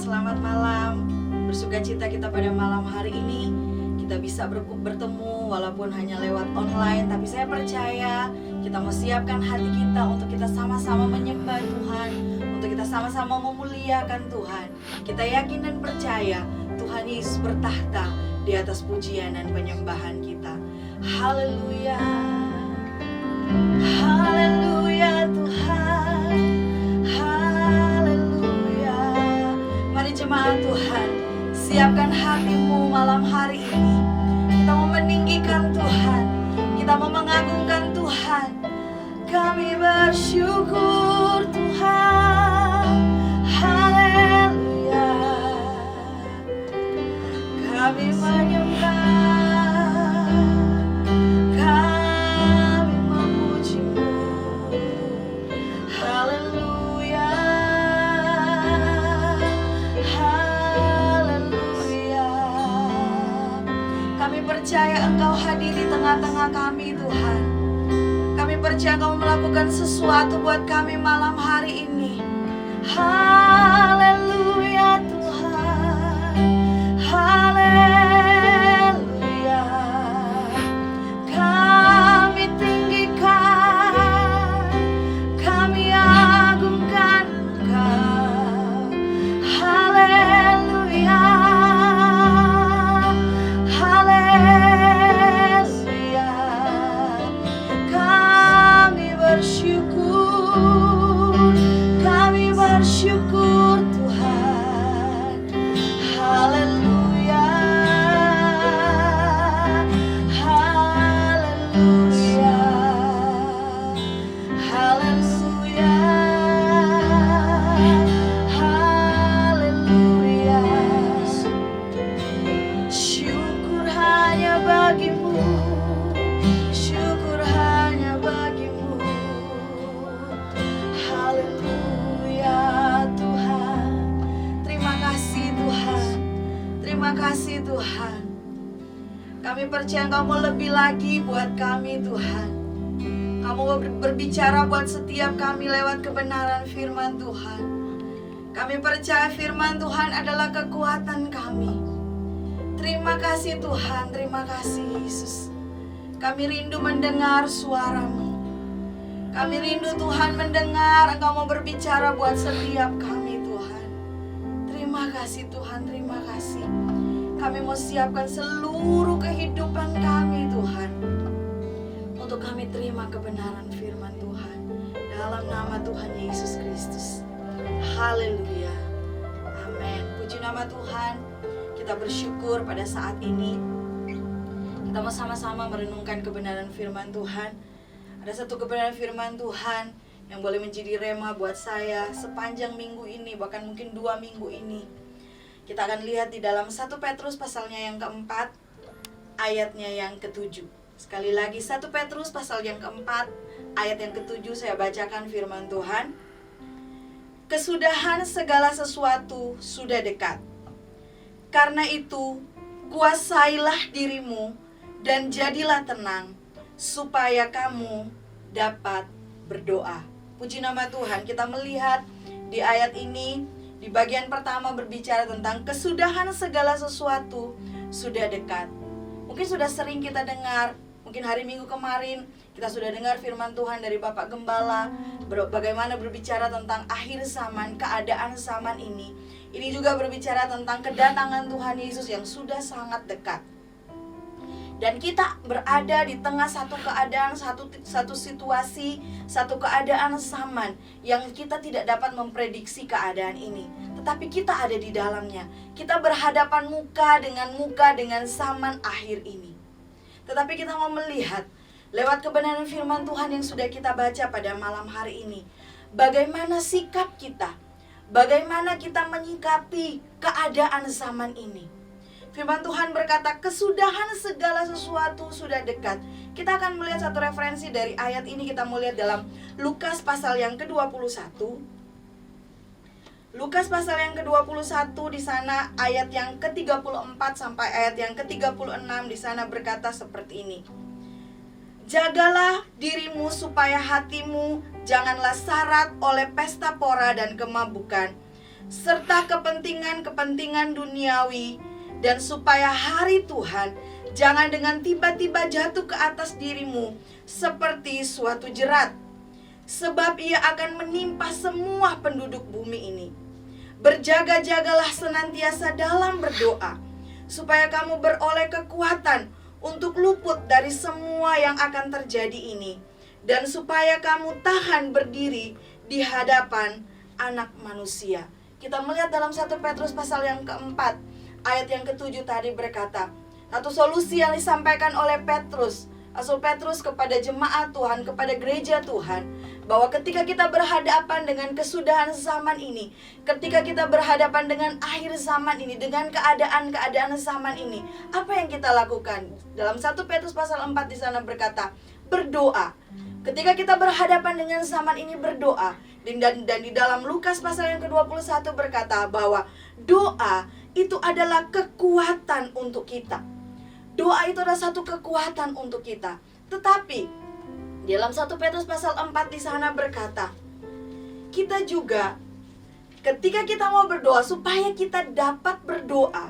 selamat malam. Bersukacita kita pada malam hari ini. Kita bisa bertemu walaupun hanya lewat online. Tapi saya percaya kita mau siapkan hati kita untuk kita sama-sama menyembah Tuhan, untuk kita sama-sama memuliakan Tuhan. Kita yakin dan percaya Tuhan Yesus bertahta di atas pujian dan penyembahan kita. Haleluya, haleluya Tuhan, haleluya. Mari jemaat Tuhan, siapkan hatimu malam hari ini. Kita mau meninggikan Tuhan, kita mau mengagungkan Tuhan. Kami bersyukur Tuhan, haleluya. Kami menyembah, kami memujimu, haleluya, haleluya. Kami percaya Engkau hadir di tengah-tengah kami Tuhan. Kami percaya Engkau melakukan sesuatu buat kami malam hari ini. Haleluya Tuhan, haleluya. Kami tinggikan, kami agungkan Engkau. Haleluya, haleluya. Kami bersyukur Tuhan. Haleluya, haleluya, haleluya, haleluya. Syukur hanya bagimu, syukur hanya bagimu. Haleluya Tuhan. Terima kasih Tuhan, terima kasih Tuhan. Kami percaya Engkau mau lebih lagi buat kami Tuhan. Kamu mau berbicara buat setiap kami lewat kebenaran firman Tuhan. Kami percaya firman Tuhan adalah kekuatan kami. Terima kasih Tuhan, terima kasih Yesus. Kami rindu mendengar suara-Mu. Kami rindu Tuhan mendengar Engkau mau berbicara buat setiap kami Tuhan. Terima kasih Tuhan, terima kasih. Kami mau siapkan seluruh kehidupan kami Tuhan, untuk kami terima kebenaran firman Tuhan dalam nama Tuhan Yesus Kristus. Haleluya, amin. Puji nama Tuhan. Kita bersyukur pada saat ini kita mau sama-sama merenungkan kebenaran firman Tuhan. Ada satu kebenaran firman Tuhan yang boleh menjadi rema buat saya sepanjang minggu ini, bahkan mungkin 2 minggu ini. Kita akan lihat di dalam 1 Petrus pasalnya yang keempat, ayatnya yang ke-7. Sekali lagi 1 Petrus pasal yang keempat, ayat yang ke-7, saya bacakan firman Tuhan. Kesudahan segala sesuatu sudah dekat. Karena itu, kuasailah dirimu dan jadilah tenang, supaya kamu dapat berdoa. Puji nama Tuhan. Kita melihat di ayat ini, di bagian pertama berbicara tentang kesudahan segala sesuatu sudah dekat. Mungkin sudah sering kita dengar, mungkin hari Minggu kemarin kita sudah dengar firman Tuhan dari Bapak Gembala, bagaimana berbicara tentang akhir zaman, keadaan zaman ini. Ini juga berbicara tentang kedatangan Tuhan Yesus yang sudah sangat dekat. Dan kita berada di tengah satu keadaan, satu situasi, satu keadaan zaman yang kita tidak dapat memprediksi keadaan ini. Tetapi kita ada di dalamnya. Kita berhadapan muka dengan zaman akhir ini. Tetapi kita mau melihat lewat kebenaran firman Tuhan yang sudah kita baca pada malam hari ini, bagaimana sikap kita, bagaimana kita menyikapi keadaan zaman ini. Firman Tuhan berkata, kesudahan segala sesuatu sudah dekat. Kita akan melihat satu referensi dari ayat ini. Kita mau lihat dalam Lukas pasal yang ke-21. Lukas pasal yang ke-21, di sana ayat yang ke-34 sampai ayat yang ke-36, di sana berkata seperti ini. Jagalah dirimu supaya hatimu janganlah syarat oleh pesta pora dan kemabukan, serta kepentingan-kepentingan duniawi, dan supaya hari Tuhan jangan dengan tiba-tiba jatuh ke atas dirimu seperti suatu jerat. Sebab ia akan menimpa semua penduduk bumi ini. Berjaga-jagalah senantiasa dalam berdoa, supaya kamu beroleh kekuatan untuk luput dari semua yang akan terjadi ini, dan supaya kamu tahan berdiri di hadapan Anak Manusia. Kita melihat dalam 1 Petrus pasal yang keempat, ayat yang ke-7 tadi berkata, satu solusi yang disampaikan oleh Rasul Petrus kepada jemaat Tuhan, kepada gereja Tuhan, bahwa ketika kita berhadapan dengan kesudahan zaman ini, ketika kita berhadapan dengan akhir zaman ini, dengan keadaan-keadaan zaman ini, apa yang kita lakukan? Dalam 1 Petrus pasal 4 di sana berkata, berdoa. Ketika kita berhadapan dengan zaman ini, berdoa. Dan di dalam Lukas pasal yang ke-21 berkata bahwa doa itu adalah kekuatan untuk kita. Doa itu adalah satu kekuatan untuk kita. Tetapi dalam 1 Petrus pasal 4 di sana berkata, kita juga ketika kita mau berdoa, supaya kita dapat berdoa,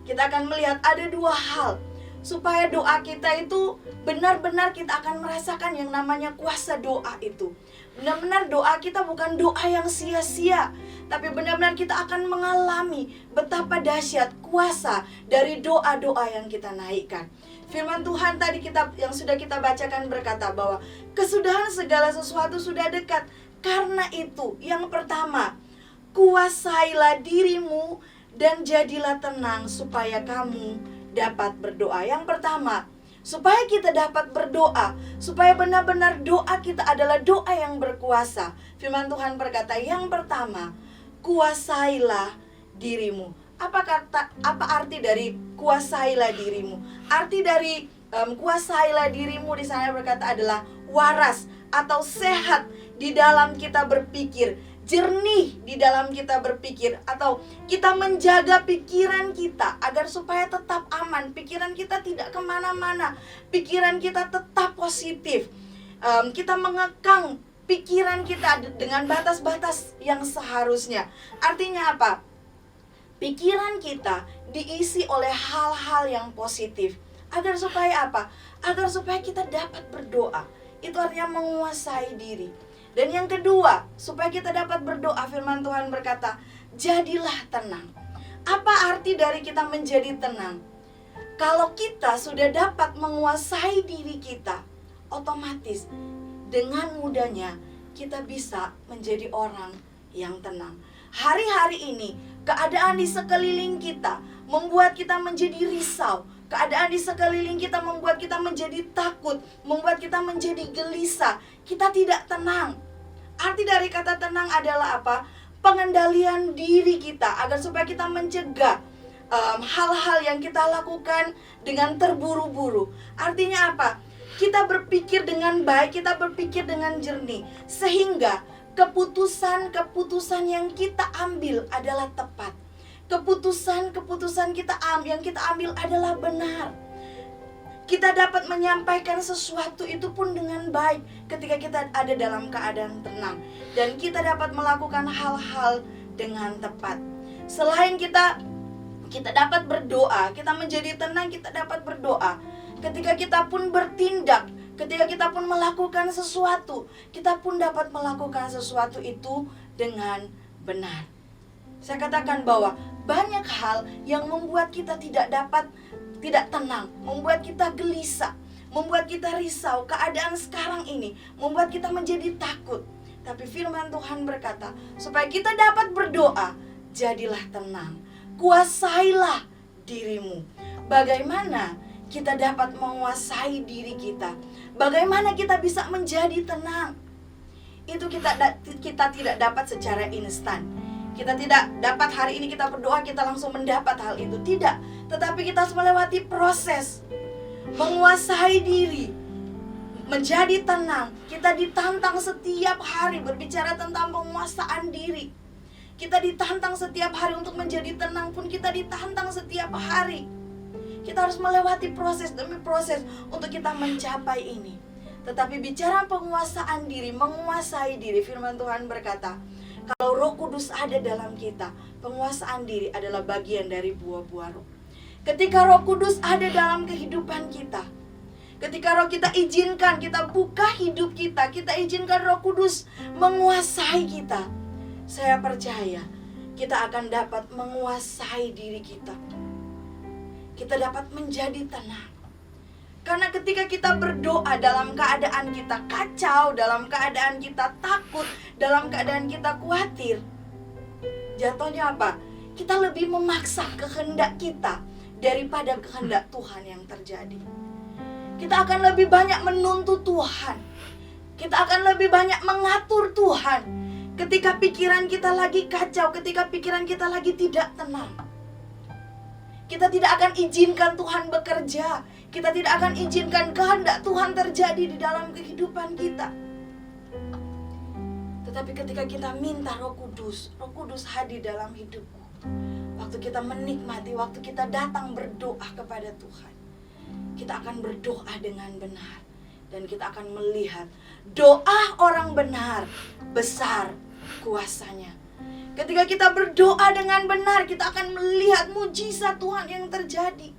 kita akan melihat ada dua hal. Supaya doa kita itu benar-benar kita akan merasakan yang namanya kuasa doa itu. Benar-benar doa kita bukan doa yang sia-sia, tapi benar-benar kita akan mengalami betapa dahsyat kuasa dari doa-doa yang kita naikkan. Firman Tuhan tadi yang sudah kita bacakan berkata bahwa kesudahan segala sesuatu sudah dekat. Karena itu, yang pertama, kuasailah dirimu dan jadilah tenang supaya kamu dapat berdoa. Yang pertama, supaya kita dapat berdoa, supaya benar-benar doa kita adalah doa yang berkuasa. Firman Tuhan berkata, yang pertama, kuasailah dirimu. Apa arti dari kuasailah dirimu? Arti dari kuasailah dirimu di sana berkata adalah waras atau sehat di dalam kita berpikir, jernih di dalam kita berpikir, atau kita menjaga pikiran kita agar supaya tetap aman. Pikiran kita tidak kemana-mana, pikiran kita tetap positif. Kita mengekang pikiran kita dengan batas-batas yang seharusnya. Artinya apa? Pikiran kita diisi oleh hal-hal yang positif. Agar supaya apa? Agar supaya kita dapat berdoa. Itu artinya menguasai diri. Dan yang kedua, supaya kita dapat berdoa, firman Tuhan berkata, jadilah tenang. Apa arti dari kita menjadi tenang? Kalau kita sudah dapat menguasai diri kita, otomatis dengan mudahnya kita bisa menjadi orang yang tenang. Hari-hari ini, keadaan di sekeliling kita membuat kita menjadi risau. Keadaan di sekeliling kita membuat kita menjadi takut, membuat kita menjadi gelisah. Kita tidak tenang. Arti dari kata tenang adalah apa? Pengendalian diri kita agar supaya kita mencegah hal-hal yang kita lakukan dengan terburu-buru. Artinya apa? Kita berpikir dengan baik, kita berpikir dengan jernih, sehingga keputusan-keputusan yang kita ambil adalah tepat. Keputusan-keputusan yang kita ambil adalah benar. Kita dapat menyampaikan sesuatu itu pun dengan baik ketika kita ada dalam keadaan tenang. Dan kita dapat melakukan hal-hal dengan tepat. Selain kita dapat berdoa, kita menjadi tenang, kita dapat berdoa. Ketika kita pun bertindak, ketika kita pun melakukan sesuatu, kita pun dapat melakukan sesuatu itu dengan benar. Saya katakan bahwa banyak hal yang membuat kita tidak tenang, membuat kita gelisah, membuat kita risau. Keadaan sekarang ini membuat kita menjadi takut. Tapi firman Tuhan berkata, supaya kita dapat berdoa, jadilah tenang, kuasailah dirimu. Bagaimana kita dapat menguasai diri kita? Bagaimana kita bisa menjadi tenang? Itu kita tidak dapat secara instan. Kita tidak dapat hari ini kita berdoa, kita langsung mendapat hal itu. Tidak. Tetapi kita harus melewati proses menguasai diri, menjadi tenang. Kita ditantang setiap hari berbicara tentang penguasaan diri. Kita ditantang setiap hari untuk menjadi tenang pun kita ditantang setiap hari. Kita harus melewati proses demi proses untuk kita mencapai ini. Tetapi bicara penguasaan diri, menguasai diri, firman Tuhan berkata, kalau Roh Kudus ada dalam kita, penguasaan diri adalah bagian dari buah-buah roh. Ketika Roh Kudus ada dalam kehidupan kita, ketika roh kita izinkan, kita buka hidup kita izinkan Roh Kudus menguasai kita, saya percaya kita akan dapat menguasai diri kita. Kita dapat menjadi tenang. Karena ketika kita berdoa dalam keadaan kita kacau, dalam keadaan kita takut, dalam keadaan kita khawatir, jatuhnya apa? Kita lebih memaksa kehendak kita daripada kehendak Tuhan yang terjadi. Kita akan lebih banyak menuntut Tuhan. Kita akan lebih banyak mengatur Tuhan. Ketika pikiran kita lagi kacau, ketika pikiran kita lagi tidak tenang, kita tidak akan izinkan Tuhan bekerja. Kita tidak akan izinkan kehendak Tuhan terjadi di dalam kehidupan kita. Tetapi ketika kita minta Roh Kudus hadir dalam hidupku. Waktu kita menikmati, waktu kita datang berdoa kepada Tuhan, kita akan berdoa dengan benar. Dan kita akan melihat doa orang benar, besar kuasanya. Ketika kita berdoa dengan benar, kita akan melihat mujizat Tuhan yang terjadi.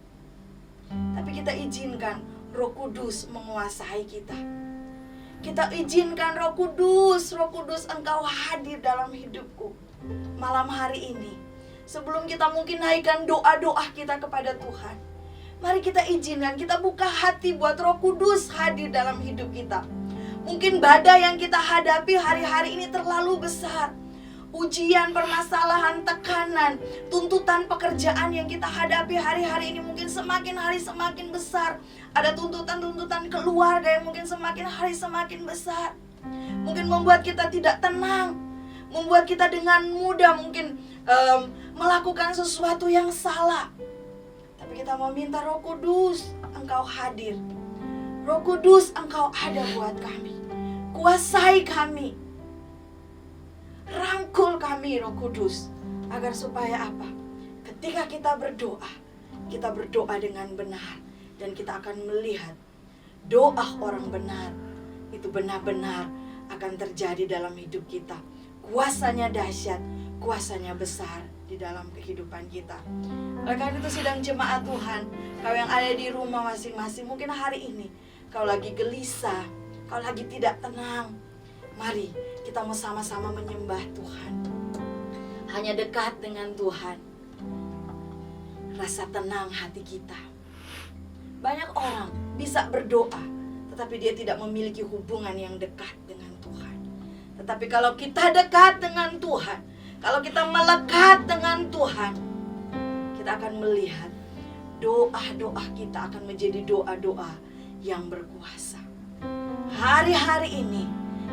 Tapi kita izinkan Roh Kudus menguasai kita. Kita izinkan Roh Kudus Engkau hadir dalam hidupku. Malam hari ini, sebelum kita mungkin naikkan doa-doa kita kepada Tuhan, mari kita izinkan, kita buka hati buat Roh Kudus hadir dalam hidup kita. Mungkin badai yang kita hadapi hari-hari ini terlalu besar. Ujian, permasalahan, tekanan, tuntutan pekerjaan yang kita hadapi hari-hari ini mungkin semakin hari semakin besar. Ada tuntutan-tuntutan keluarga yang mungkin semakin hari semakin besar. Mungkin membuat kita tidak tenang, membuat kita dengan mudah mungkin melakukan sesuatu yang salah. Tapi kita mau minta Roh Kudus, Engkau hadir. Roh Kudus, Engkau ada buat kami. Kuasai kami. Rangkul kami Roh Kudus. Agar supaya apa? Ketika kita berdoa dengan benar. Dan kita akan melihat doa orang benar itu benar-benar akan terjadi dalam hidup kita. Kuasanya dahsyat, kuasanya besar di dalam kehidupan kita. Oleh karena itu sidang jemaat Tuhan, kau yang ada di rumah masing-masing, mungkin hari ini kau lagi gelisah, kau lagi tidak tenang. Mari kita mau sama-sama menyembah Tuhan. Hanya dekat dengan Tuhan, rasa tenang hati kita. Banyak orang bisa berdoa, tetapi dia tidak memiliki hubungan yang dekat dengan Tuhan. Tetapi kalau kita dekat dengan Tuhan, kalau kita melekat dengan Tuhan, kita akan melihat doa-doa kita akan menjadi doa-doa yang berkuasa. Hari-hari ini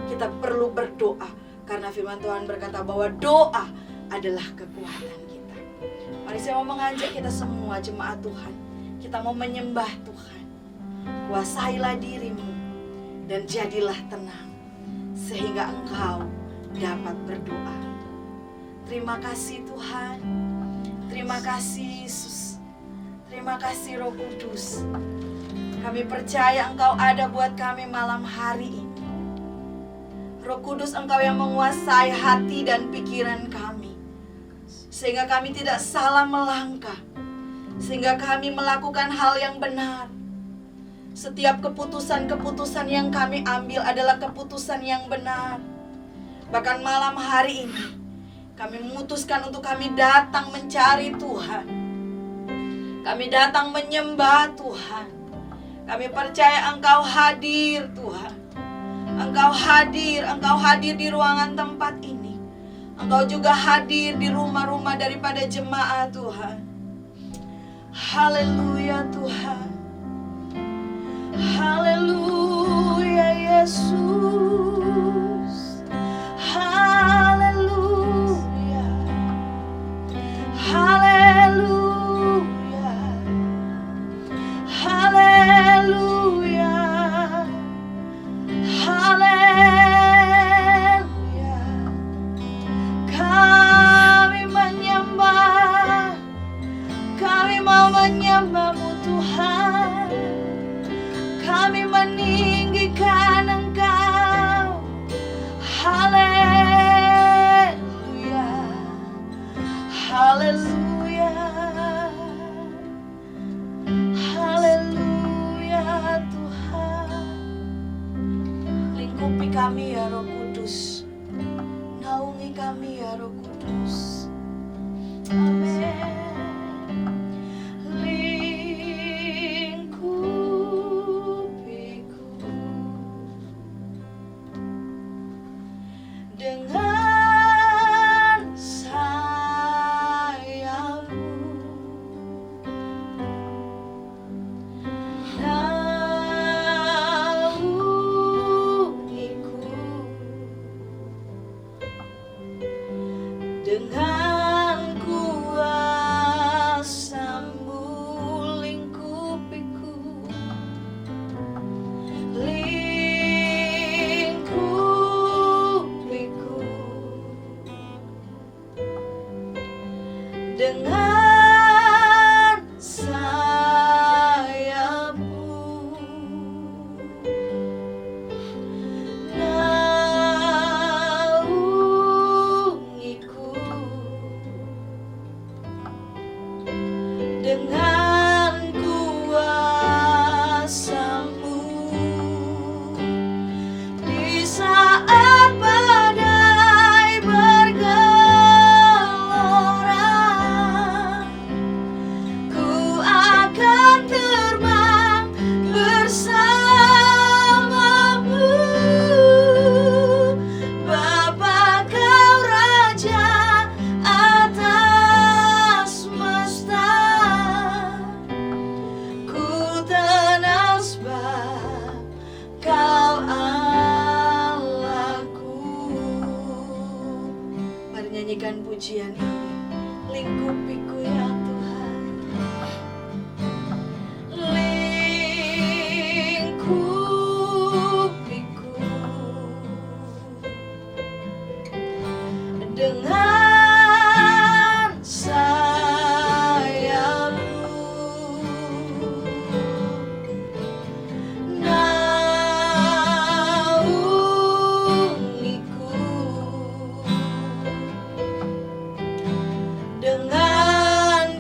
kita perlu berdoa, karena firman Tuhan berkata bahwa doa adalah kekuatan kita. Mari saya mau mengajak kita semua jemaat Tuhan, kita mau menyembah Tuhan. Kuasailah dirimu dan jadilah tenang, sehingga engkau dapat berdoa. Terima kasih Tuhan. Terima kasih Yesus. Terima kasih Roh Kudus. Kami percaya Engkau ada buat kami malam hari ini. Roh Kudus, Engkau yang menguasai hati dan pikiran kami, sehingga kami tidak salah melangkah, sehingga kami melakukan hal yang benar. Setiap keputusan-keputusan yang kami ambil adalah keputusan yang benar. Bahkan malam hari ini kami memutuskan untuk kami datang mencari Tuhan. Kami datang menyembah Tuhan. Kami percaya Engkau hadir Tuhan. Engkau hadir di ruangan tempat ini. Engkau juga hadir di rumah-rumah daripada jemaat Tuhan. Haleluya Tuhan. Haleluya Yesus. Haleluya. Haleluya. Haleluya. Haleluya. Kami menyembah. Kami mau menyembah-Mu Tuhan. Kami meninggikan Engkau. Haleluya, haleluya Tuhan. Lingkupi kami ya Roh Kudus, naungi kami ya Roh Kudus. Amin. Lingkupiku dengan sayapmu, naungiku dengan kuasa-Mu. Lingkupiku, lingkupiku dengan sayapmu, naungiku dengan kuasa-Mu. Di saat badai bergelora, ku akan terbang bersamamu. Bapa, Kau Raja atas semesta, ku tenang sebab Kau Allahku. Mari nyanyikan pujian ini. Lingkupiku ya Tuhan, lingkupiku dengan sayapmu, naungiku dengan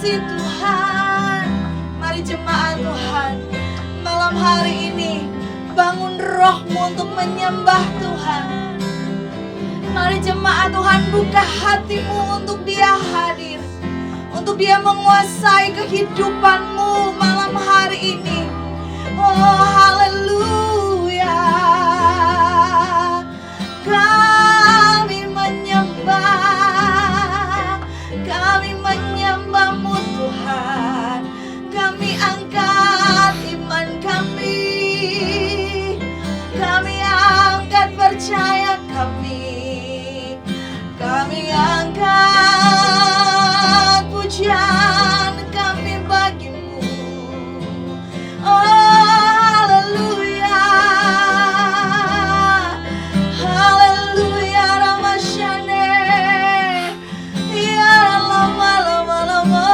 kasih Tuhan. Mari jemaat Tuhan, malam hari ini bangun rohmu untuk menyembah Tuhan. Mari jemaat Tuhan, buka hatimu untuk Dia hadir, untuk Dia menguasai kehidupanmu malam hari ini. Oh haleluya, kami menyembah-Mu Tuhan. Kami angkat iman kami angkat percaya kami angkat pujian kami bagimu. Oh haleluya, haleluya Ramashane, ya lama lama lama,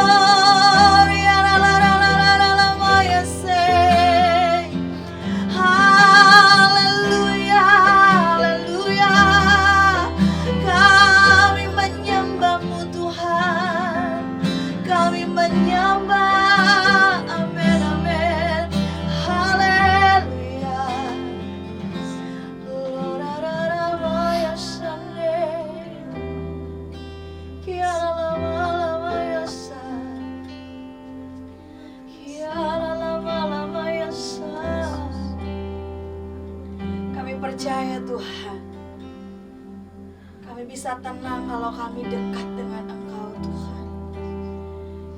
ya la la la la la lama ya se. Haleluya, haleluya, kami menyembah-Mu Tuhan, kami menyembah, amin amin, haleluya. Lorararama ya sane, ya lama lama ya sa, ya lama lama ya sa. Kami percaya Tuhan, kami bisa tenang kalau kami dekat dengan Engkau Tuhan.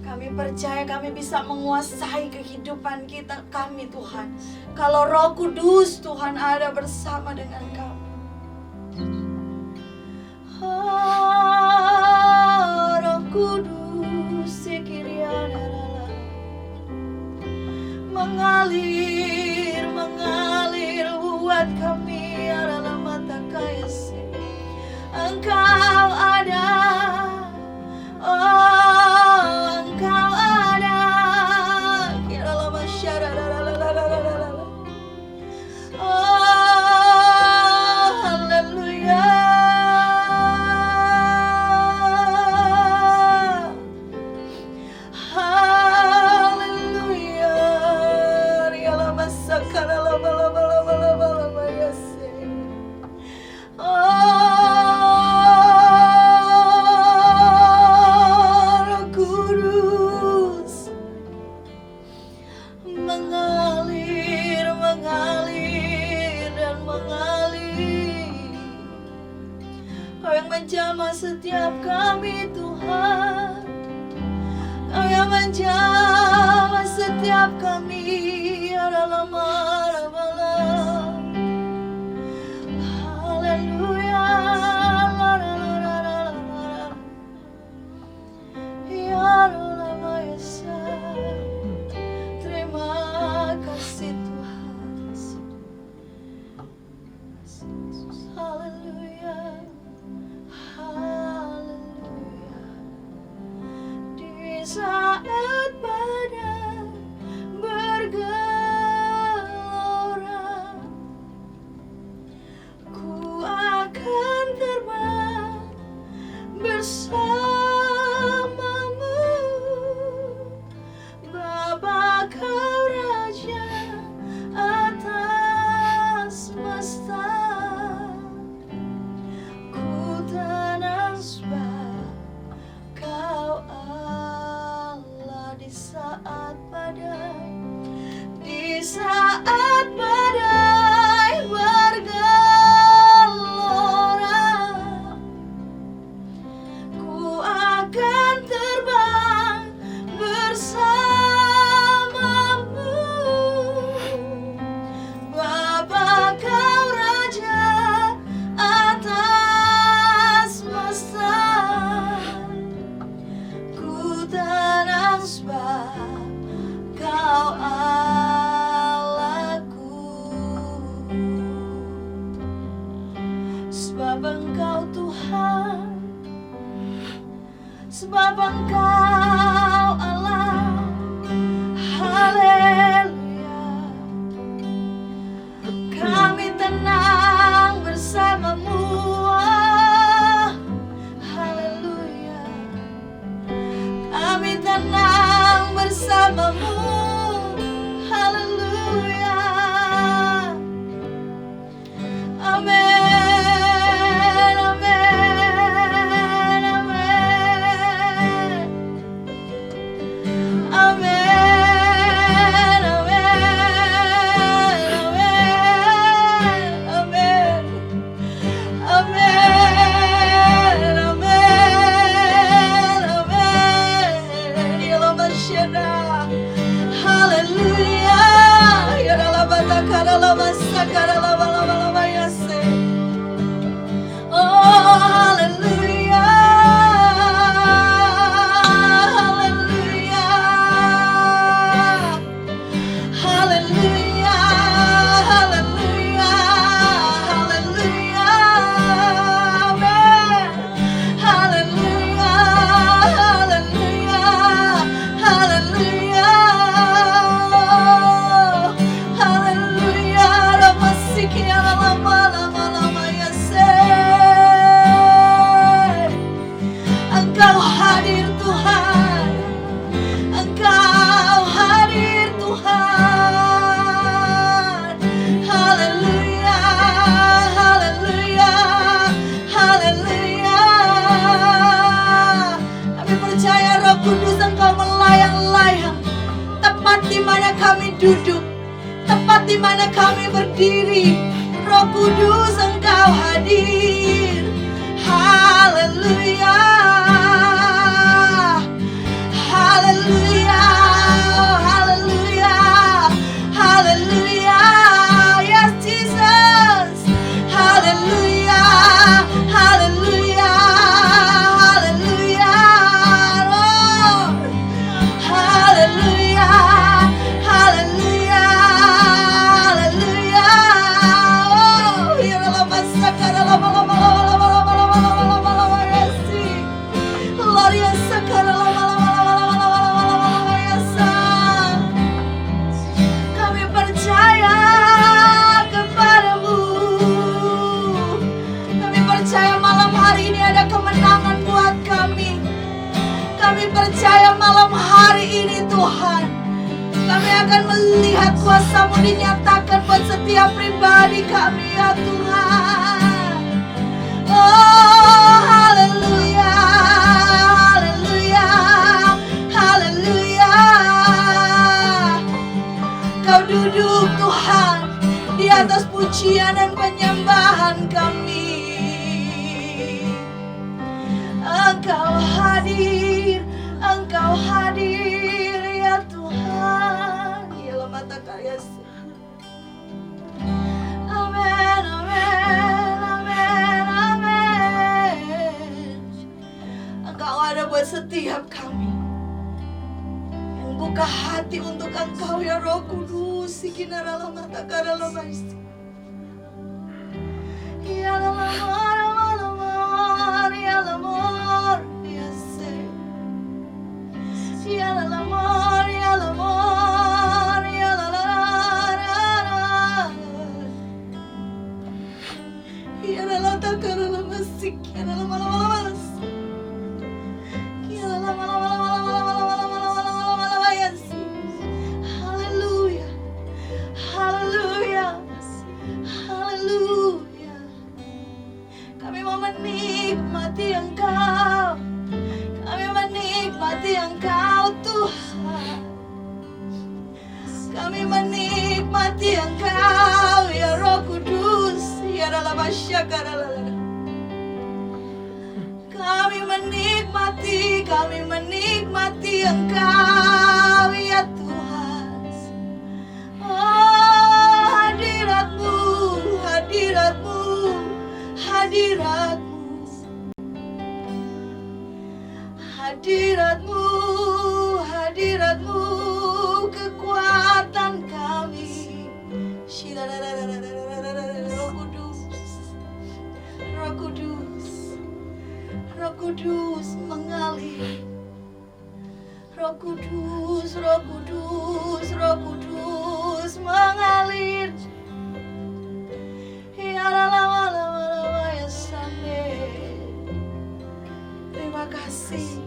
Kami percaya kami bisa menguasai kehidupan kami Tuhan, kalau Roh Kudus Tuhan ada bersama dengan kami. Oh, Roh Kudus Sikiriana mengalir buat kami adalah mata kayase. Engkau ada, oh Engkau ada, kiralah masyarakat. Oh haleluya, haleluya, rialah masakan lama yase. Roh Kudus mengalir dan mengalir. Kau yang menjamah setiap kami Tuhan, Kau yang menjamah setiap kami adalah marah-marah. Haleluya, ya Rama Yesa. Terima kasih Tuhan. Haleluya, haleluya. Di saat badai bergelora, ku akan terbang bersamamu. Bapa Kau Raja atas semesta, ku tenang sebab Kau Allah di saat badai bergelora. Ku akan terbang bersamamu. Bapa Kau Raja atas semesta, ku tenang sebab Kau Allah Oh, haleluya. Haleluya. Haleluya. Haleluya. Haleluya. Amen. Haleluya. Haleluya. Haleluya. Haleluya. Ramasikia lama lama lama ya Engkau hadir Tuhan. Engkau hadir Tuhan. Haleluya. Haleluya. Haleluya. Kami percaya Roh Kudus Engkau melayang-layang tepat di mana kami duduk, tepat di mana kami berdiri. Roh Kudus Engkau hadir. Haleluya. Haleluya. Haleluya. Haleluya. Yes Jesus. Haleluya. Haleluya. Haleluya. Lord. Haleluya. Haleluya. Haleluya. Oh, ya lama sakara lama lama lama lama lama lama lama lama lama ya sih. Lord ya sakara lama lama lama lama lama lama lama lama ya sah. Kami percaya kepadamu. Kami percaya malam hari ini ada kemenangan buat kami. Kami percaya malam hari ini Tuhan, kami akan melihat kuasa-Mu dinyatakan buat setiap pribadi kami ya Tuhan. Oh, haleluya. Haleluya. Haleluya. Kau duduk Tuhan di atas pujian dan penyembahan kami. Engkau hadir, Engkau hadir ya Tuhan. Ya mata kaya. Amen, amen, amen, amen. Engkau ada buat setiap kami yang buka hati untuk Engkau ya Roh Kudus. Sikinara lama takara lama isi. Ya lama lama lama ya lama ya se. Ya lama ya lama ya la la la. Ya la takara lama sik. Ya lama lama lama. Ya lama lama lama ya si. Haleluya. Haleluya. Haleluya. Kami mau menikmati Engkau. Kami menikmati Engkau Tuhan. Kami menikmati Engkau ya Roh Kudus. Ya dalam masyarakat. Kami menikmati Engkau ya Tuhan. Oh, hadirat-Mu, hadirat-Mu, hadirat-Mu. Hadirat-Mu, hadirat-Mu, kekuatan kami. Roh Kudus, Roh Kudus, Roh Kudus mengalir. Roh Kudus, Roh Kudus, Roh Kudus mengalir. Ya lama ya sampai. Terima kasih.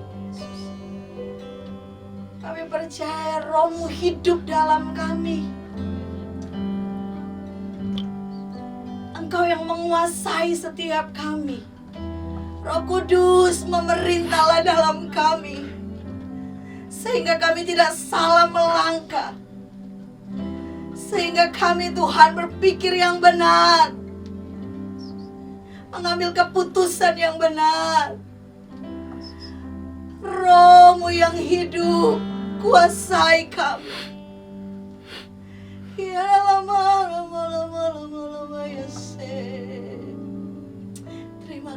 Kami percaya Roh-Mu hidup dalam kami. Engkau yang menguasai setiap kami. Roh Kudus memerintahlah dalam kami, sehingga kami tidak salah melangkah, sehingga kami Tuhan berpikir yang benar, mengambil keputusan yang benar. Roh-Mu yang hidup kuasai kami. Ya lama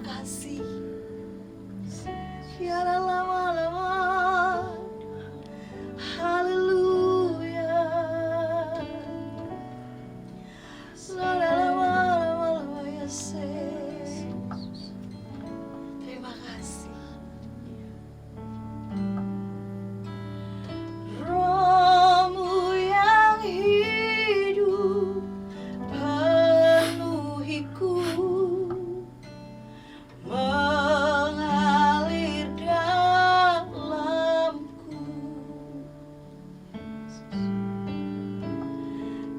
Terima kasih. Biarlah lama-lama. Haleluya. Lama-lama ya Yesus. Terima kasih. Roh-Mu yang hidup penuhiku, mengalir dalamku.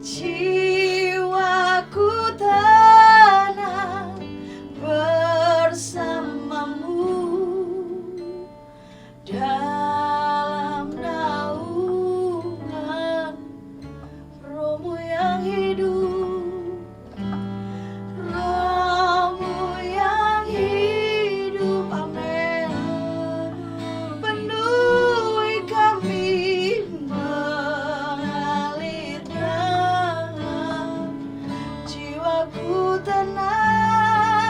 Jiwaku tenang bersamamu dalam naungan Roh-Mu yang hidup. Roh-Mu yang hidup, amin, penuhi kami, mengalir dalam jiwaku tenang,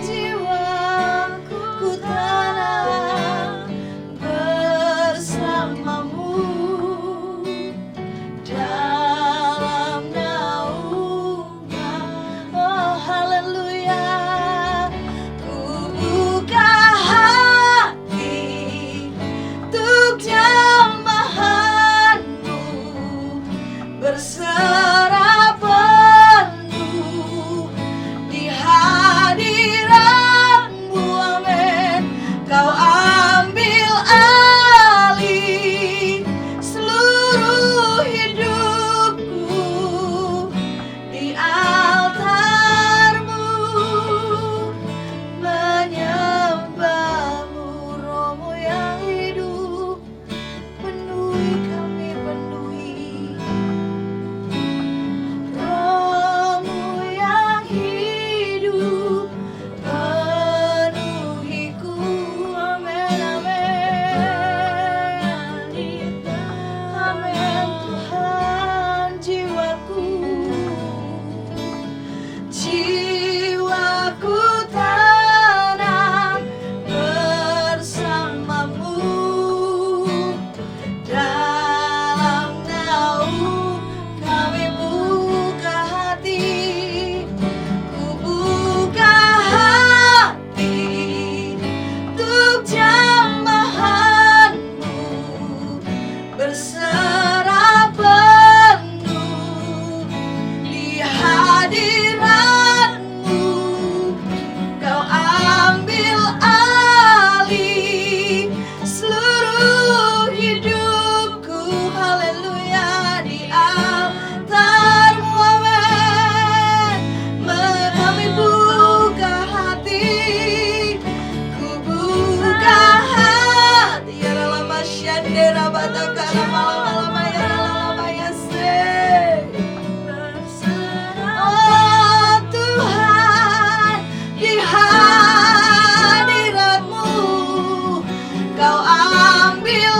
jiwaku tenang bersamamu dalam naungan. Oh haleluya. Ku buka hati untuk jamahan-Mu, berserah penuh di hadirat-Mu, amin. Kau ambil alih seluruh hidupku di altar-Mu, menyembah-Mu. Roh-Mu yang hidup penuhi kami, penuhi. Roh-Mu yang hidup penuhiku, amin, amin. Amin Tuhan. Jiwaku tenang bersamamu dalam naungan. Kami buka hati, ku buka hati untuk jamahan-Mu, berserah penuh di hadirat-Mu. Kau ambil alih seluruh hidupku, haleluya, di altar-Mu, amin. Kami buka hati, ku buka hati. Ya lama syandera batakara malam-malam ya lama ya se. Oh Tuhan, di hadirat-Mu Kau ambil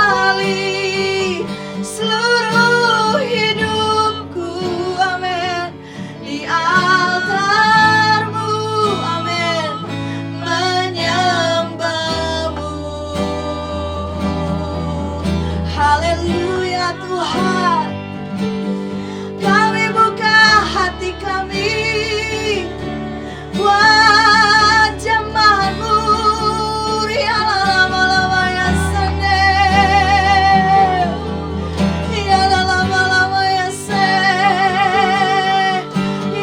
alih seluruh hidupku, amin. Di altar-Mu, amin, menyembah-Mu. Haleluya Tuhan. Kami buka hati kami buat jamahan-Mu. Ya lama-lama ya sene, ya lama-lama ya se,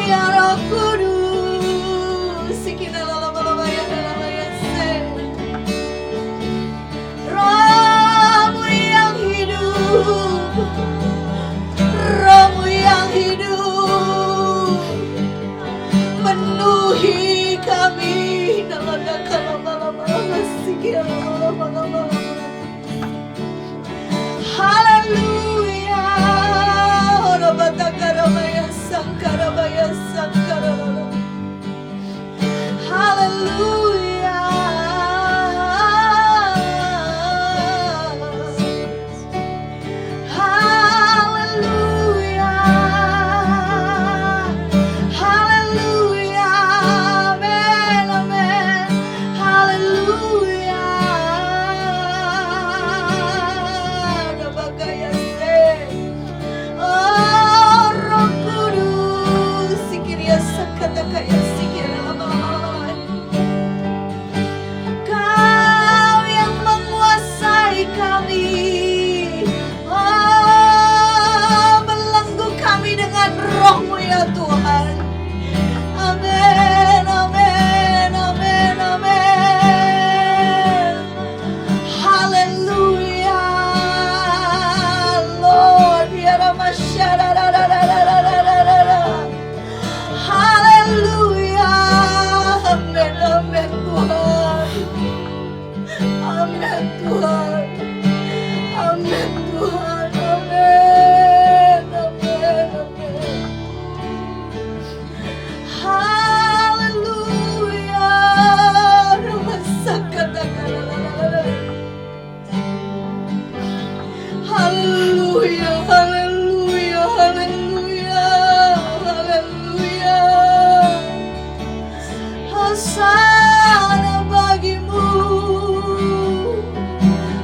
ya Roh Kudus, sikina lama-lama ya se. Roh-Mu yang hidup, Roh-Mu yang hidup penuhi kami. Haleluya. Haleluya. Haleluya. hadirat Tuhan. Amin, amin, amin, amin. Haleluya, Lord, biar masyarakat. Haleluya, amin, amin Tuhan. Amin Tuhan. Amin Tuhan. Amin. Amin. Amin. Haleluya. Haleluya. Haleluya. Haleluya. Haleluya. Hosana bagimu.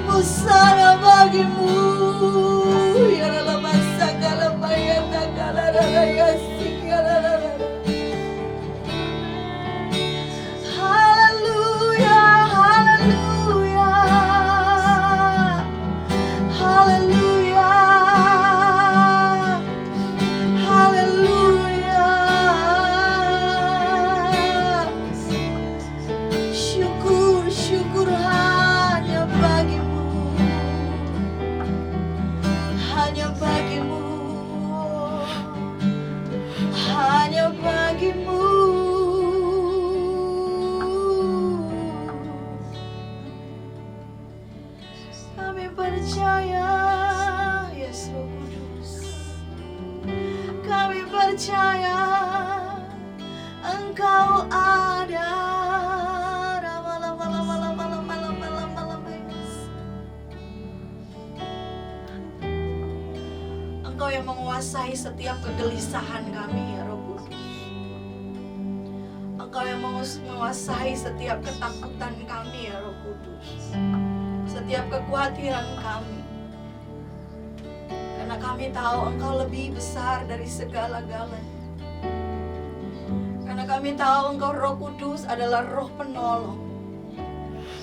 Hosana bagimu. Ya dalam masa kala bayata kala raya sikala. Haleluya, haleluya. Haleluya. Haleluya. Syukur, syukur hanya bagimu. Hanya bagimu. Hanya bagimu. Kami percaya, Yesus Roh Kudus. Kami percaya Engkau ada. Engkau yang menguasai setiap kegelisahan kami, ya Roh Kudus. Engkau yang menguasai setiap ketakutan kami, ya Roh Kudus. Setiap kekhawatiran kami. Karena kami tahu Engkau lebih besar dari segala-galanya. Karena kami tahu Engkau Roh Kudus adalah Roh penolong.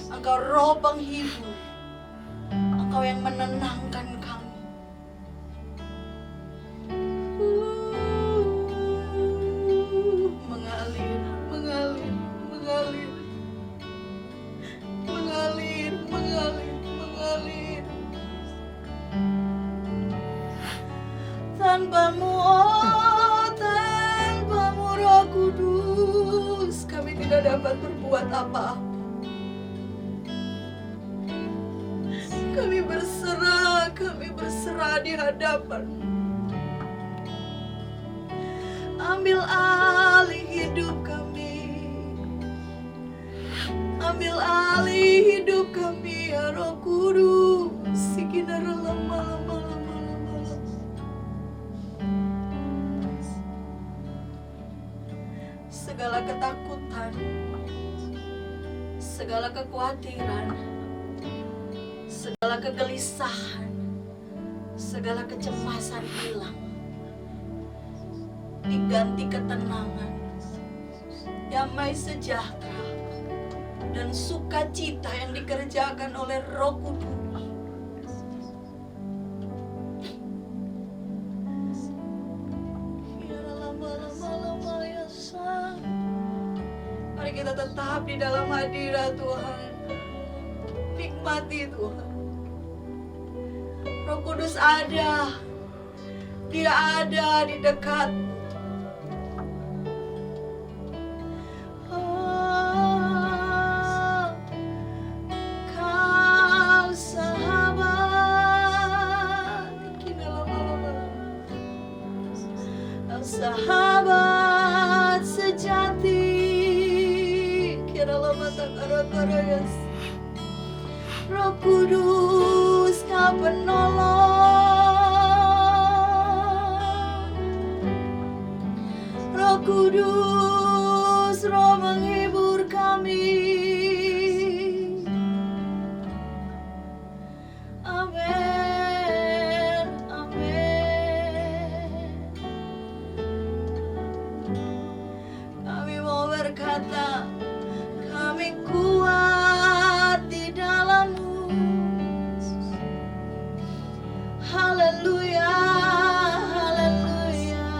Engkau Roh penghibur. Engkau yang menenangkan kami. Mengalir, mengalir, mengalir. Mengalir, mengalir, mengalir. Tanpamu, oh tanpamu Roh Kudus, kami tidak dapat berbuat apa-apa. Kami berserah di hadapan-Mu. Ambil alih hidup kami. Ambil alih hidup kami, ya Roh Kudus. Sikinara lama. Segala ketakutan, segala kekhawatiran, segala kegelisahan, segala kecemasan hilang. Diganti ketenangan, damai sejahtera, dan sukacita yang dikerjakan oleh Roh Kudus. Mari kita tetap di dalam hadirat Tuhan. Nikmati Tuhan. Roh Kudus ada. Dia ada di dekat. Sahabat sejati, kiralah mata kara-karayas. Roh Kudus, Kau penolong. Roh Kudus, Roh menghibur kami. Amin, amin. Kami mau berkata, kami kuat di dalam-Mu. Haleluya, haleluya.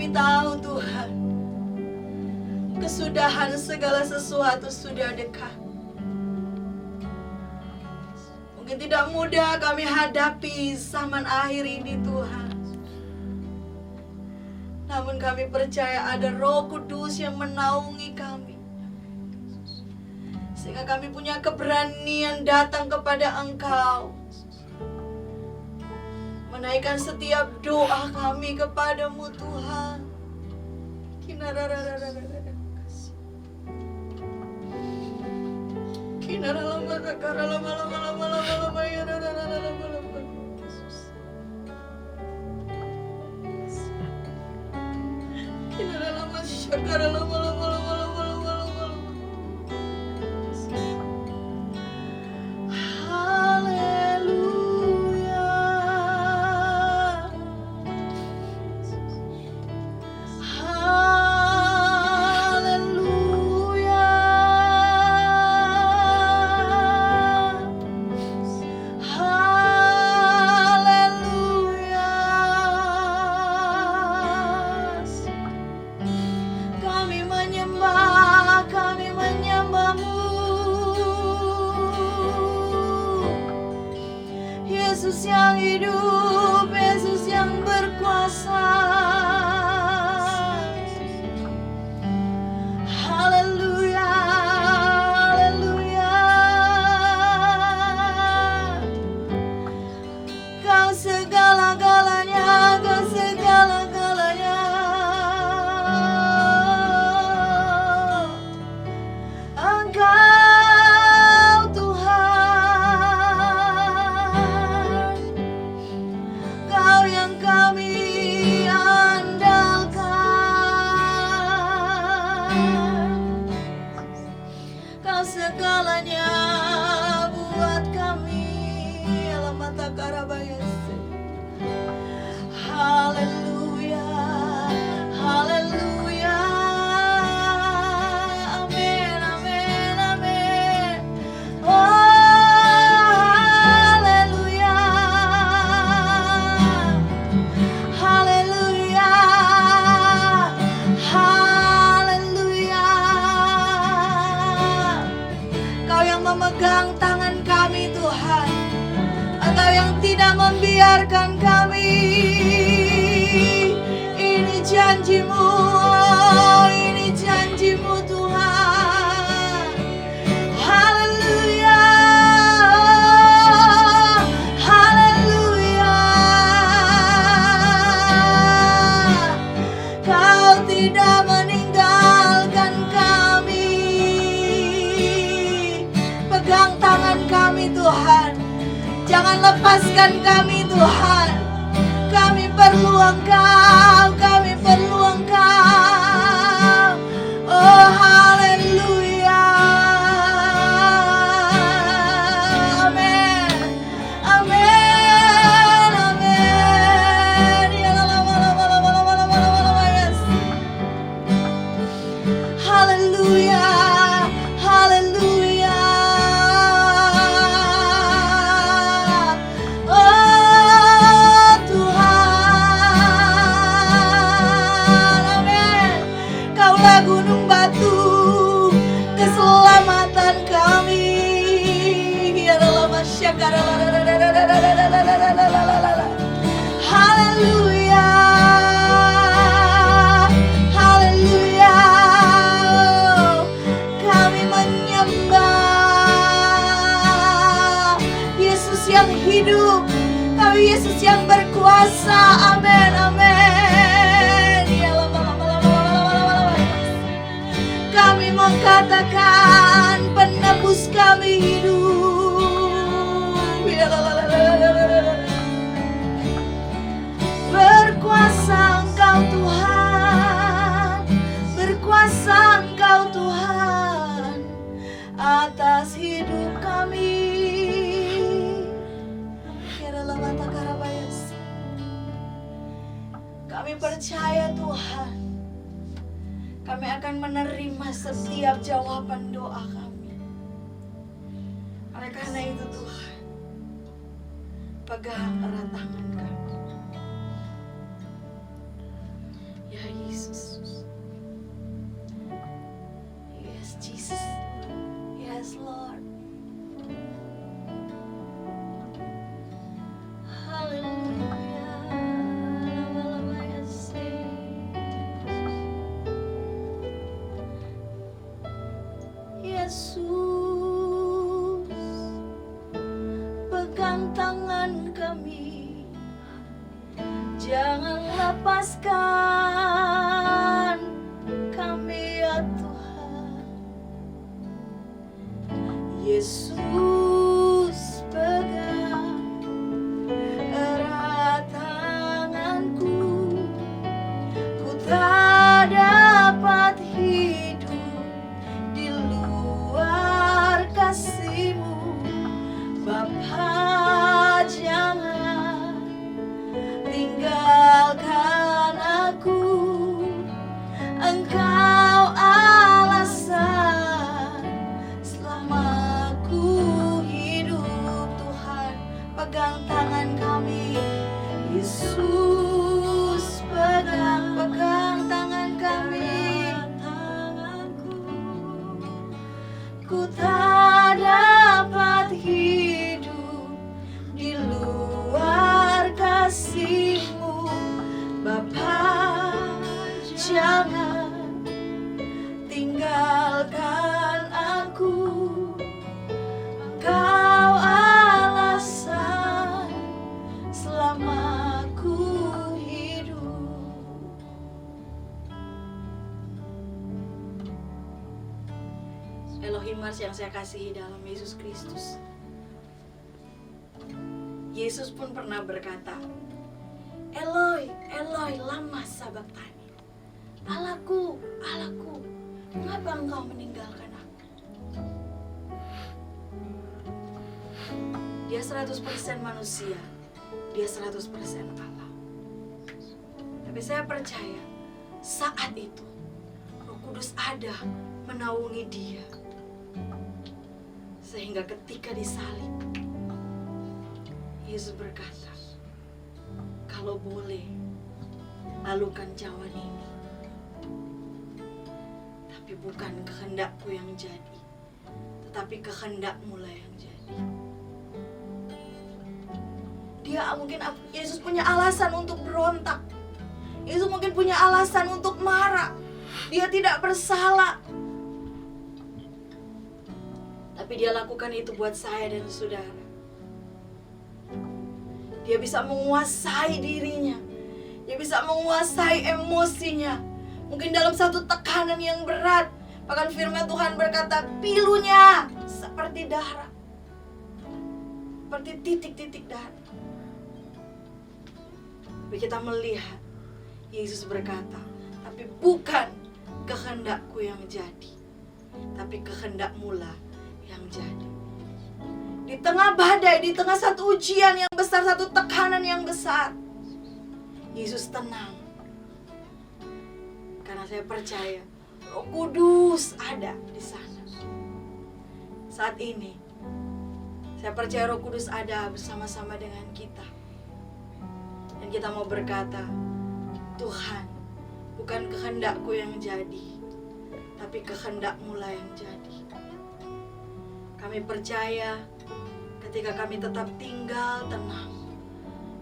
kami tahu Tuhan, kesudahan segala sesuatu sudah dekat. Mungkin tidak mudah kami hadapi zaman akhir ini Tuhan, namun kami percaya ada Roh Kudus yang menaungi kami, sehingga kami punya keberanian datang kepada Engkau, menaikkan setiap doa kami kepadamu Tuhan. Kami menyembahmu, Yesus yang hidup, Yesus yang berkuasa. Haleluya, haleluya. Kau segala-galanya, Kau segala-galanya. Engkau Tuhan, Kau yang kami andalkan. Kau segalanya buat kami. Alamata karabayase. Haleluya, haleluya. Amin, amin, amin. Oh, haleluya, haleluya, haleluya. Kau yang memegang tangan kami Tuhan, Engkau yang tidak membiarkan kami. Ini janji-Mu, ini janji-Mu Tuhan. Haleluya, haleluya. Kau tidak meninggalkan kami. Pegang tangan kami Tuhan, jangan lepaskan kami Tuhan. Kami perlu Engkau, kami perlu Engkau. Oh haleluya, amin, amin, amin. Ya yes. Haleluya, haleluya. Oh Tuhan, amin. Kaulah gunung batu keselamatan kami. Ya Allah, masyakara. Haleluya, haleluya. Kami menyembah Yesus yang hidup, Kau Yesus yang berkuasa. Amin, amin. Ya Allah, kami mengatakan penebus kami hidup. Ya Allah. Berkuasa Engkau Tuhan, berkuasa Engkau Tuhan atas hidup kami. Kami percaya Tuhan, kami akan menerima setiap jawaban doa kami. Oleh karena itu Tuhan, pegang erat tangan kami. Ya pegang tangan kami, jangan lepaskan kami ya Tuhan. Yesus, pegang erat tanganku, ku tak dapat hidup di luar kasih-Mu. Bapa, jangan tinggalkan aku, Engkau alasan selama aku hidup. Tuhan, pegang tangan kami. Yesus, pegang tangan kami. Ku tak dapat hidup di luar kasih-Mu. Bapa, jangan tinggalkan aku, Engkau alasan selama aku hidup. Elohim yang saya kasihi dalam Yesus Kristus, Yesus pun pernah berkata, Eloi, Eloi, lama sabachthani. Allahku, Allahku, mengapa Engkau meninggalkan aku? Dia 100% manusia, dia 100% Allah. Tapi saya percaya saat itu Roh Kudus ada menaungi dia, sehingga ketika disalib, Yesus berkata, kalau boleh, lalukan cawan ini, tapi bukan kehendakku yang jadi, tetapi kehendak-Mu lah yang jadi. Yesus punya alasan untuk berontak. Yesus mungkin punya alasan untuk marah. Dia tidak bersalah, tapi dia lakukan itu buat saya dan saudara. Dia bisa menguasai dirinya, dia bisa menguasai emosinya. Mungkin dalam satu tekanan yang berat, bahkan firman Tuhan berkata, pilunya seperti darah, seperti titik-titik darah. Tapi kita melihat Yesus berkata, tapi bukan kehendakku yang jadi, tapi kehendak-Mu lah yang jadi. Di tengah badai, di tengah satu ujian yang besar, satu tekanan yang besar, Yesus tenang. Karena saya percaya Roh Kudus ada di sana. Saat ini, saya percaya Roh Kudus ada bersama-sama dengan kita. Dan kita mau berkata, Tuhan, bukan kehendakku yang jadi, tapi kehendak-Mu lah yang jadi. Kami percaya ketika kami tetap tinggal tenang,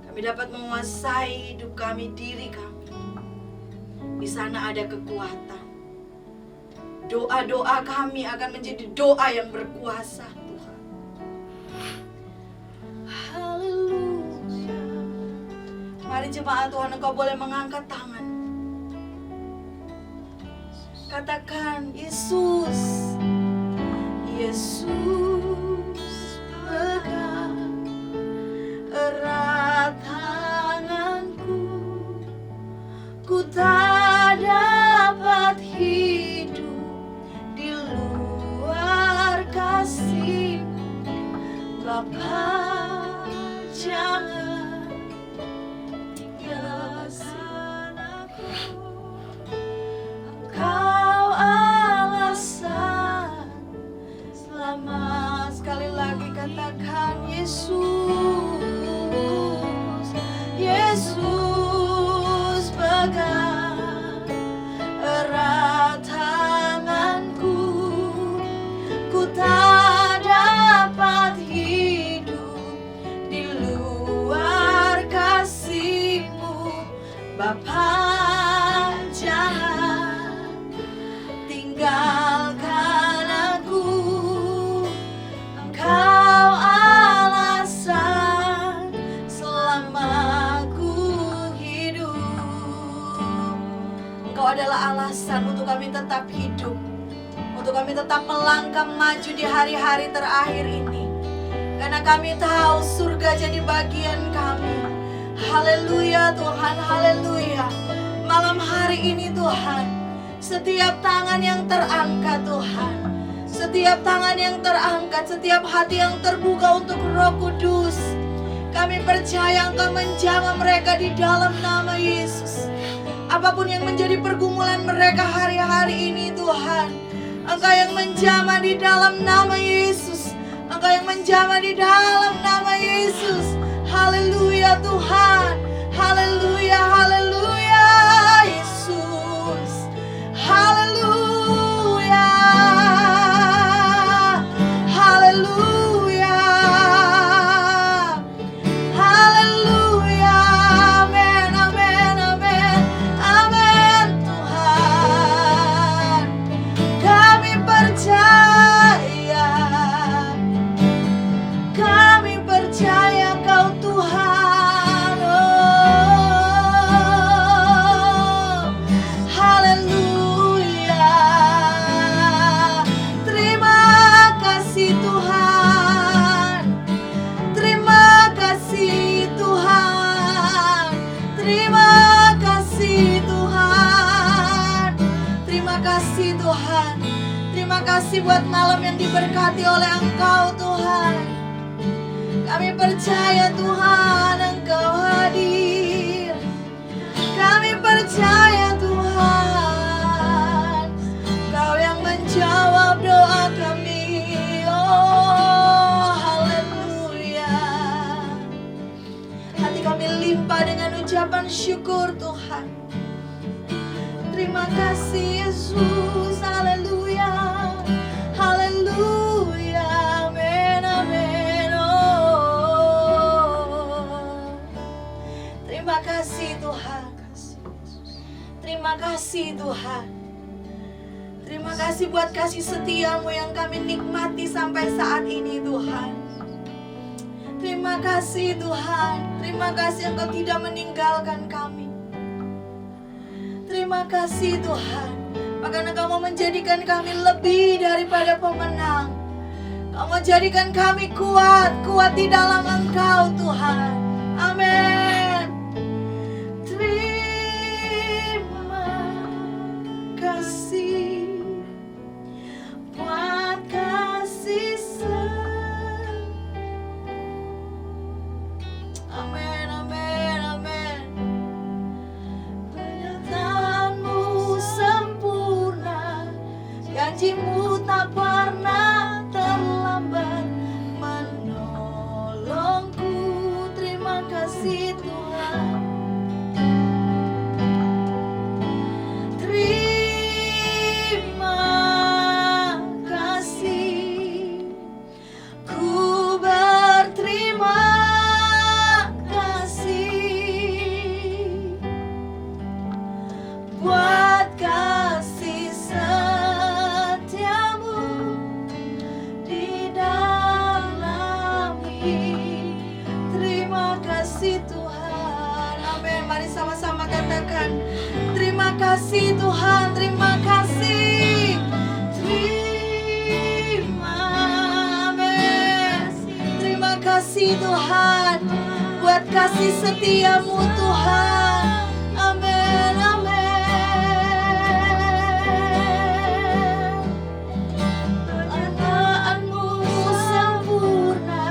kami dapat menguasai hidup kami, diri kami. Di sana ada kekuatan. Doa-doa kami akan menjadi doa yang berkuasa, Tuhan. Haleluya. Mari jemaat Tuhan, Engkau boleh mengangkat tangan. Katakan, Yesus, Yesus, pegang erat tanganku, ku tak dapat hidup di luar kasih-Mu. Bapa, jangan tinggalkan aku, Engkau alasan selama. Sekali lagi katakan, Yesus, Yesus, pegang erat tanganku, ku tak dapat hidup di luar kasih-Mu. Bapa, jangan tinggalkan aku, Engkau alasan alasan untuk kami tetap hidup, untuk kami tetap melangkah maju di hari-hari terakhir ini. Karena kami tahu surga jadi bagian kami. Haleluya Tuhan, haleluya. Malam hari ini Tuhan, setiap tangan yang terangkat Tuhan, setiap tangan yang terangkat, setiap hati yang terbuka untuk Roh Kudus, kami percaya Engkau menjamah mereka di dalam nama Yesus. Apapun yang menjadi pergumulan mereka hari-hari ini Tuhan, Engkau yang menjamah di dalam nama Yesus. Engkau yang menjamah di dalam nama Yesus. Haleluya Tuhan. Haleluya, haleluya Yesus. Haleluya. Haleluya. Haleluya. Amin, amin, amin. Amin Tuhan. Kami percaya. Kami percaya Kau Tuhan. Oh, haleluya. Terima kasih Tuhan. Terima kasih Tuhan. Terima kasih Tuhan. Terima kasih Tuhan. Terima kasih buat malam yang diberkati oleh Engkau Tuhan. Kami percaya Tuhan Engkau hadir. Kami percaya Tuhan Engkau yang menjawab doa kami. Oh haleluya. Hati kami limpah dengan ucapan syukur Tuhan. Terima kasih Yesus. Haleluya. Haleluya. Amin, amin. Oh, terima kasih Tuhan. Terima kasih Tuhan. Terima kasih buat kasih setiamu yang kami nikmati sampai saat ini Tuhan. Terima kasih Tuhan. Terima kasih Engkau tidak meninggalkan kami. Terima kasih Tuhan. Bahkan Engkau mau menjadikan kami lebih daripada pemenang. Engkau mau jadikan kami kuat di dalam Engkau Tuhan. Amin. Terima kasih buat kasih amin, amin, amin. Penyertaanmu sempurna, janjimu tak pernah terlambat menolongku. Terima kasih Tuhan. Terima kasih. Ku berterima kasih buat kasih setiamu di dalam hidup. Terima kasih Tuhan. Amin. Mari sama-sama katakan, terima kasih Tuhan, terima kasih. Amin. Terima kasih Tuhan buat kasih setiamu Tuhan. Amin, amin. Penyertaanmu sempurna,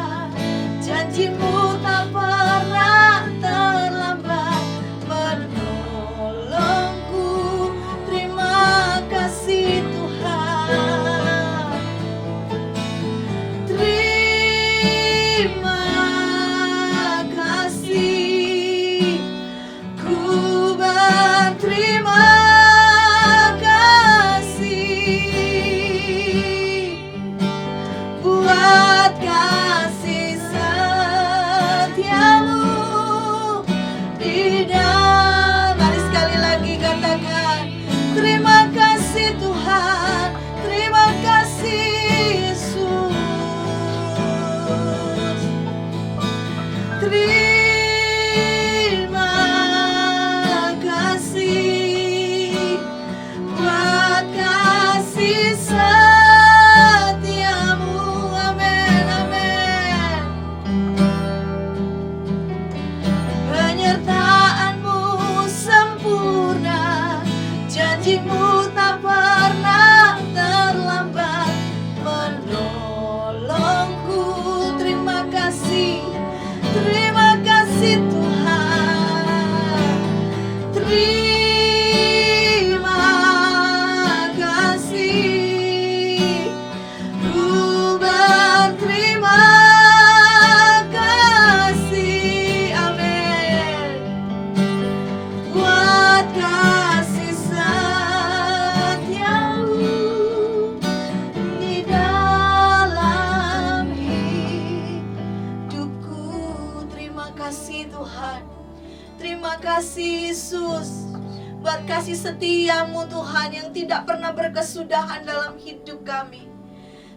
janjimu tak pernah terlambat menolongku. Terima kasih Tuhan. Terima kasih. Ku berterima kasih buat kasih setiamu di dalam. Mari sekali lagi katakan, terima kasih Tuhan, terima kasih Yesus. Terima kasih. Terima kasih Tuhan. Terima kasih. Ku berterima kasih. Amin. Buat kasih setiamu di dalam hidupku. Terima kasih Tuhan. Terima kasih Yesus, buat kasih setiamu Tuhan yang tidak pernah berkesudahan dalam hidup kami.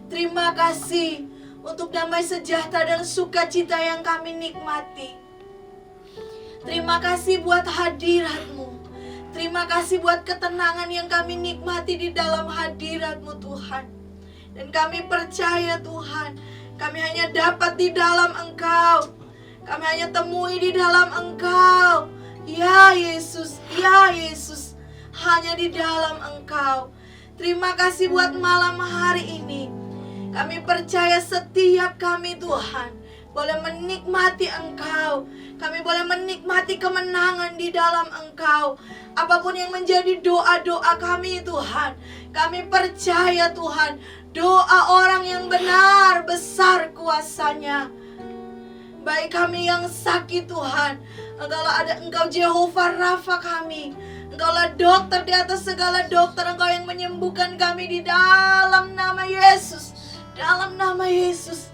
Terima kasih untuk damai sejahtera dan sukacita yang kami nikmati. Terima kasih buat hadirat-Mu. Terima kasih buat ketenangan yang kami nikmati di dalam hadirat-Mu Tuhan. Dan kami percaya Tuhan, kami hanya dapat di dalam Engkau. Kami hanya temui di dalam Engkau. Ya Yesus, ya Yesus, hanya di dalam Engkau. Terima kasih buat malam hari ini. Kami percaya setiap kami Tuhan boleh menikmati Engkau. Kami boleh menikmati kemenangan di dalam Engkau. Apapun yang menjadi doa-doa kami Tuhan, kami percaya Tuhan, doa orang yang benar besar kuasanya. Baik kami yang sakit Tuhan, Engkaulah ada Engkau Jehovah Rafa kami. Engkaulah dokter di atas segala dokter. Engkau yang menyembuhkan kami di dalam nama Yesus. Dalam nama Yesus.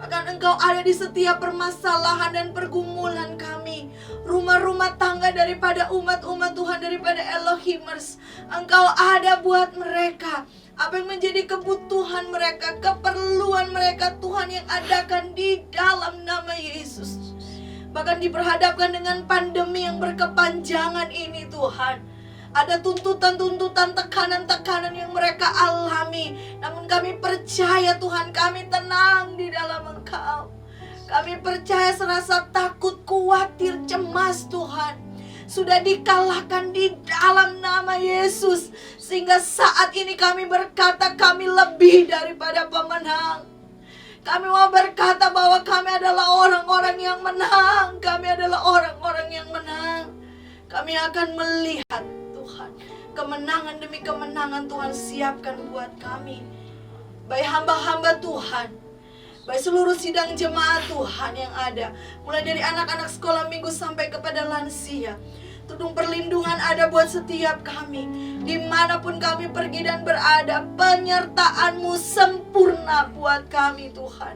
Bahkan Engkau ada di setiap permasalahan dan pergumulan kami. Rumah-rumah tangga daripada umat-umat Tuhan, daripada Elohimers. Engkau ada buat mereka. Apa yang menjadi kebutuhan mereka, keperluan mereka, Tuhan yang adakan di dalam nama Yesus. Bahkan diperhadapkan dengan pandemi yang berkepanjangan ini Tuhan, ada tuntutan-tuntutan, tekanan-tekanan yang mereka alami. Namun kami percaya Tuhan, kami tenang di dalam Engkau. Kami percaya serasa takut, khawatir, cemas Tuhan sudah dikalahkan di dalam nama Yesus. Sehingga saat ini kami berkata kami lebih daripada pemenang. Kami mau berkata bahwa kami adalah orang-orang yang menang. Kami adalah orang-orang yang menang. Kami akan melihat Tuhan, kemenangan demi kemenangan Tuhan siapkan buat kami. Baik hamba-hamba Tuhan, baik seluruh sidang jemaat Tuhan yang ada, mulai dari anak-anak sekolah minggu sampai kepada lansia. Tudung perlindungan ada buat setiap kami. Dimanapun kami pergi dan berada, penyertaan-Mu sempurna buat kami Tuhan.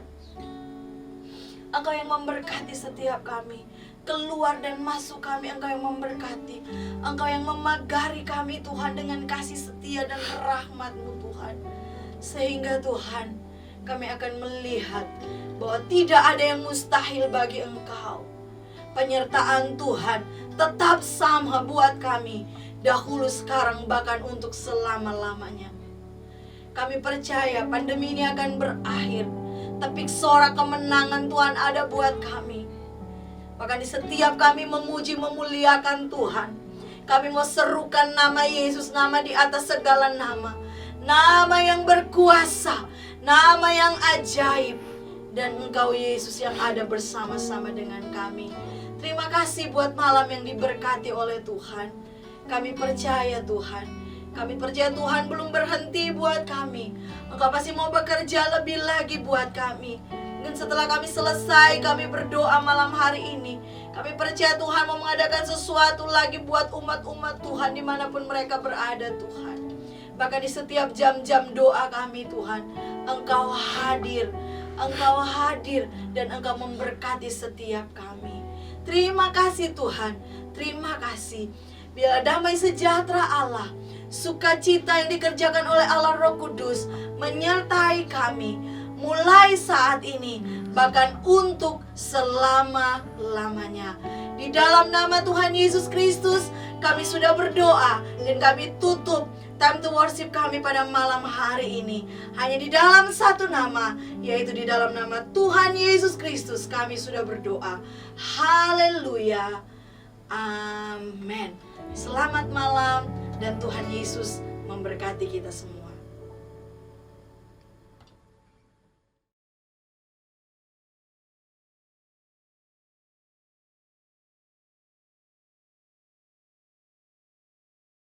Engkau yang memberkati setiap kami. Keluar dan masuk kami, Engkau yang memberkati. Engkau yang memagari kami Tuhan dengan kasih setia dan rahmat-Mu Tuhan. Sehingga Tuhan, kami akan melihat bahwa tidak ada yang mustahil bagi Engkau. Penyertaan Tuhan tetap sama buat kami, dahulu, sekarang, bahkan untuk selama-lamanya. Kami percaya pandemi ini akan berakhir, tapi sorak kemenangan Tuhan ada buat kami. Bahkan di setiap kami memuji, memuliakan Tuhan, kami mau serukan nama Yesus, nama di atas segala nama. Nama yang berkuasa, nama yang ajaib. Dan Engkau Yesus yang ada bersama-sama dengan kami. Terima kasih buat malam yang diberkati oleh Tuhan. Kami percaya Tuhan. Kami percaya Tuhan belum berhenti buat kami. Engkau pasti mau bekerja lebih lagi buat kami. Dan setelah kami selesai, kami berdoa malam hari ini. Kami percaya Tuhan mau mengadakan sesuatu lagi buat umat-umat Tuhan dimanapun mereka berada Tuhan. Bahkan di setiap jam-jam doa kami Tuhan, Engkau hadir. Engkau hadir dan Engkau memberkati setiap kami. Terima kasih Tuhan, terima kasih. Biar damai sejahtera Allah, sukacita yang dikerjakan oleh Allah Roh Kudus menyertai kami mulai saat ini, bahkan untuk selama-lamanya. Di dalam nama Tuhan Yesus Kristus, kami sudah berdoa dan kami tutup time to worship kami pada malam hari ini. Hanya di dalam satu nama, yaitu di dalam nama Tuhan Yesus Kristus kami sudah berdoa. Haleluya. Amin. Selamat malam dan Tuhan Yesus memberkati kita semua.